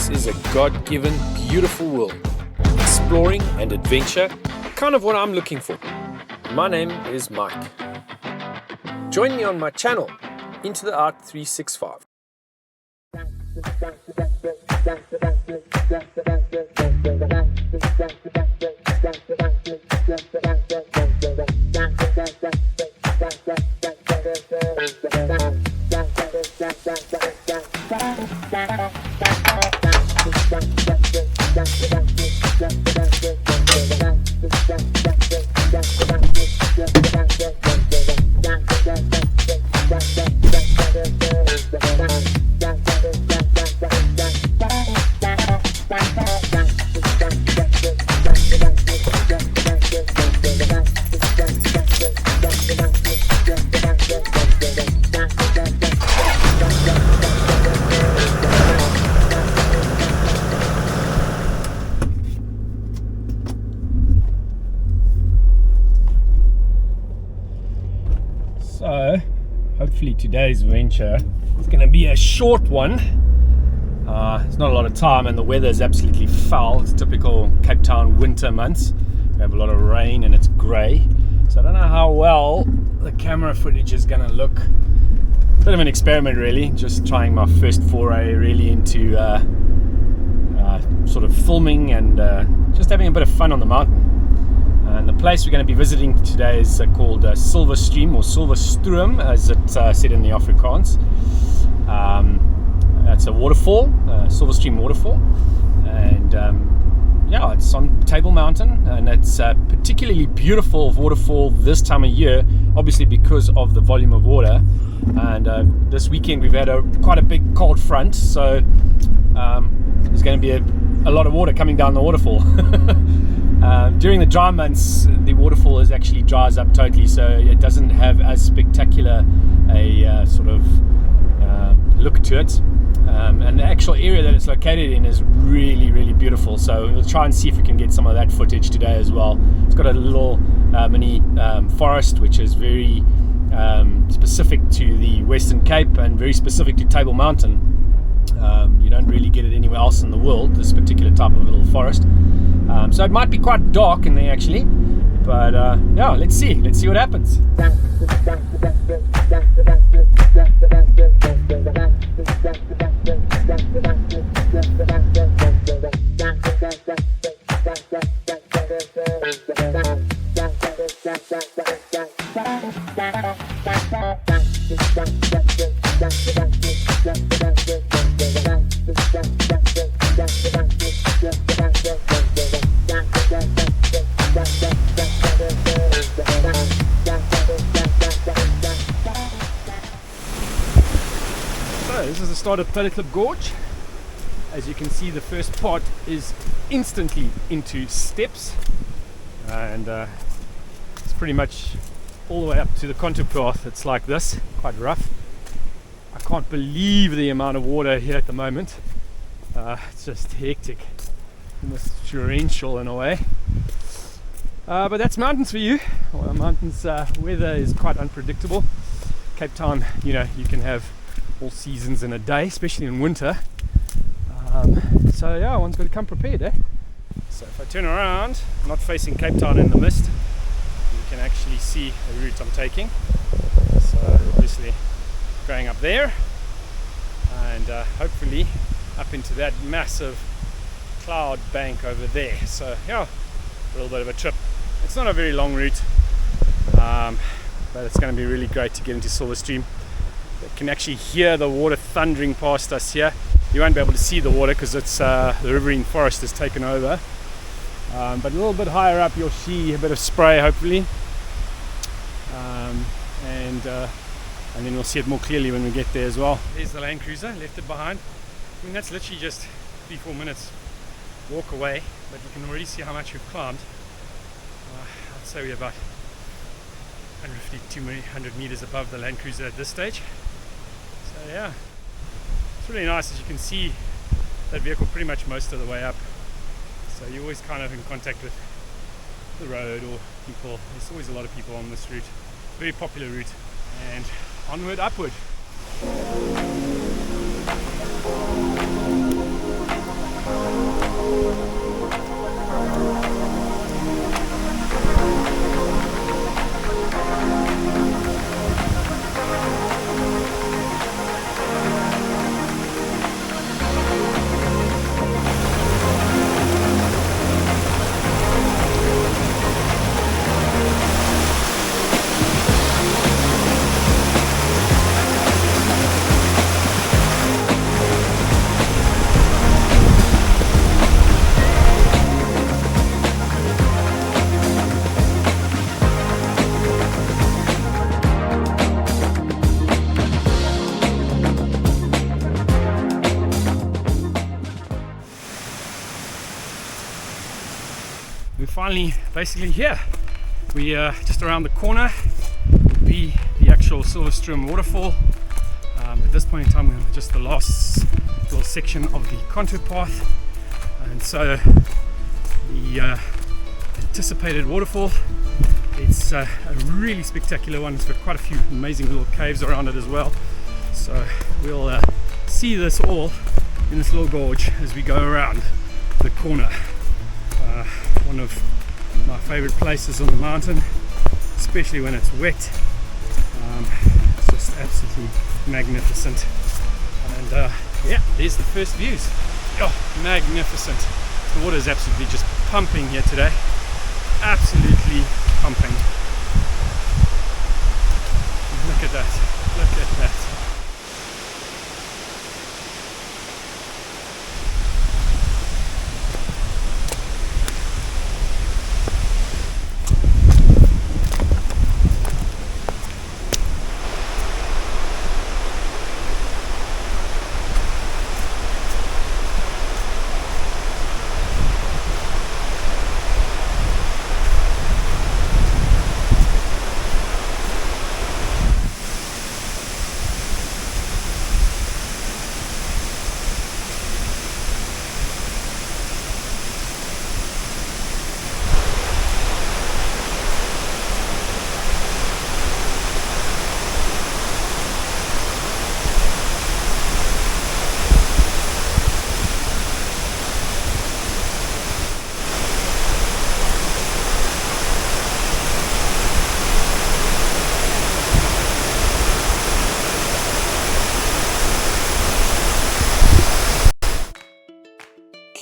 This is a God-given, beautiful world. Exploring and adventure, kind of what I'm looking for. My name is Mike. Join me on my channel, Into the Art 365. So, hopefully today's venture is going to be a short one. There's not a lot of time and the weather is absolutely foul. It's typical Cape Town winter months. We have a lot of rain and it's grey. So I don't know how well the camera footage is going to look. Bit of an experiment really, just trying my first foray really into sort of filming and just having a bit of fun on the mountain. And the place we're going to be visiting today is called Silver Stream, or Silver Stroom as it's said in the Afrikaans. It's a waterfall, Silver Stream waterfall, and yeah, it's on Table Mountain, and it's a particularly beautiful waterfall this time of year, obviously because of the volume of water. And this weekend we've had quite a big cold front, so there's going to be a lot of water coming down the waterfall. During the dry months, the waterfall actually dries up totally, so it doesn't have as spectacular a sort of look to it. And the actual area that it's located in is really, really beautiful. So we'll try and see if we can get some of that footage today as well. It's got a little mini forest, which is very specific to the Western Cape and very specific to Table Mountain. You don't really get it anywhere else in the world, this particular type of little forest. So it might be quite dark in there actually, but yeah, let's see what happens. This is the start of Clip Gorge. As you can see, the first part is instantly into steps, and it's pretty much all the way up to the contour path. It's like this, quite rough. I can't believe the amount of water here at the moment. It's just hectic, almost torrential in a way. But that's mountains for you. Well, mountains weather is quite unpredictable. Cape Town, you know, you can have all seasons in a day, especially in winter. So yeah, one's got to come prepared, eh? So if I turn around, not facing Cape Town in the mist, you can actually see the route I'm taking. So obviously going up there and hopefully up into that massive cloud bank over there. So yeah, a little bit of a trip. It's not a very long route, but it's going to be really great to get into Silver Stream. You can actually hear the water thundering past us here. You won't be able to see the water because it's the riverine forest has taken over. But a little bit higher up you'll see a bit of spray hopefully. And then we'll see it more clearly when we get there as well. There's the Land Cruiser, left it behind. I mean, that's literally just 3-4 minutes walk away, but you can already see how much we've climbed. I'd say we're about 150-200 meters above the Land Cruiser at this stage. So yeah, it's really nice. As you can see, that vehicle pretty much most of the way up, so you're always kind of in contact with the road or people. There's always a lot of people on this route, very popular route, and onward upward. we're finally basically here. We are just around the corner will be the actual Silverstrom waterfall. At this point in time, we're on just the last little section of the contour path, and so the anticipated waterfall. It's a really spectacular one. It's got quite a few amazing little caves around it as well. So we'll see this all in this little gorge as we go around the corner. One of my favorite places on the mountain, especially when it's wet. It's just absolutely magnificent. And yeah, there's the first views. Oh, magnificent. The water is absolutely just pumping here today. Absolutely pumping. Look at that. Look at that.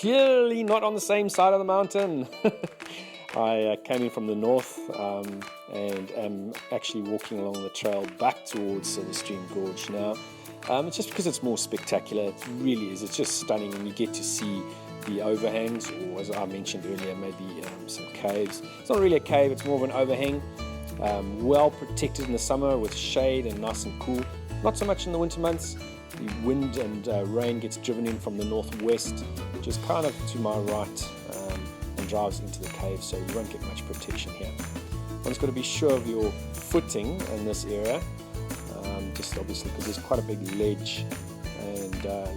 Clearly not on the same side of the mountain. I came in from the north and am actually walking along the trail back towards Silverstream Gorge now. It's just because it's more spectacular. It really is. It's just stunning, and you get to see the overhangs, or as I mentioned earlier, maybe some caves. It's not really a cave, it's more of an overhang. Well protected in the summer with shade and nice and cool. Not so much in the winter months. The wind and rain gets driven in from the northwest, just kind of to my right, and drives into the cave, so you won't get much protection here. One's got to be sure of your footing in this area, just obviously because there's quite a big ledge, and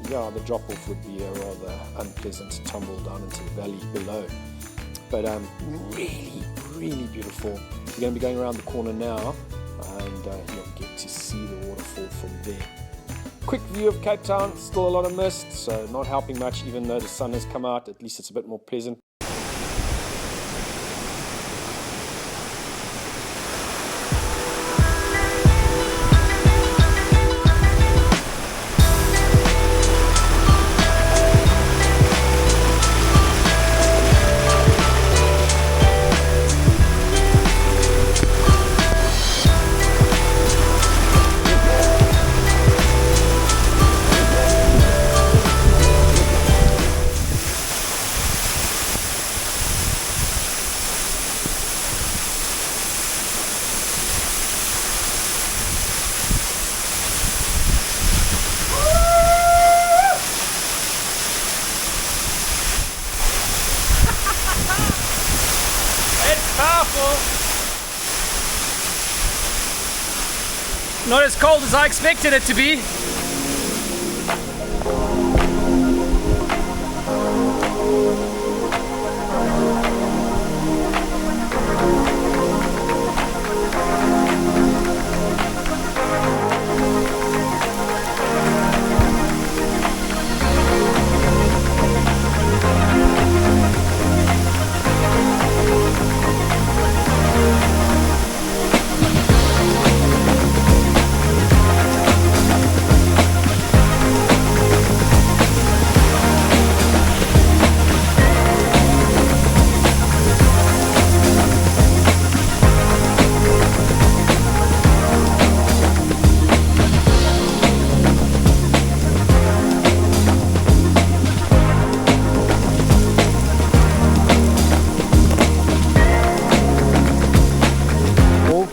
yeah, the drop-off would be a rather unpleasant tumble down into the valley below. But really beautiful. You're going to be going around the corner now, and you'll get to see the waterfall from there. Quick view of Cape Town, still a lot of mist, so not helping much even though the sun has come out. At least it's a bit more pleasant. Not as cold as I expected it to be.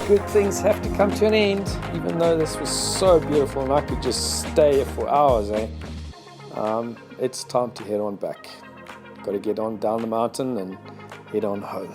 Good things have to come to an end, even though this was so beautiful and I could just stay here for hours. It's time to head on back. Got to get on down the mountain and head on home.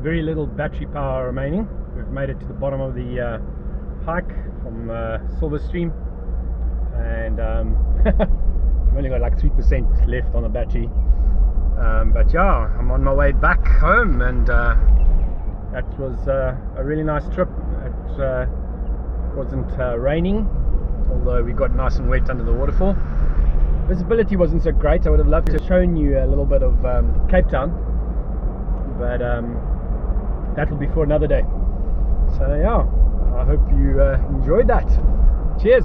Very little battery power remaining. We've made it to the bottom of the hike from Silver Stream, and I've only got like 3% left on the battery, but yeah, I'm on my way back home, and that was a really nice trip. It wasn't raining, although we got nice and wet under the waterfall. Visibility wasn't so great. I would have loved to have shown you a little bit of Cape Town, but that'll be for another day. So yeah, I hope you enjoyed that. Cheers.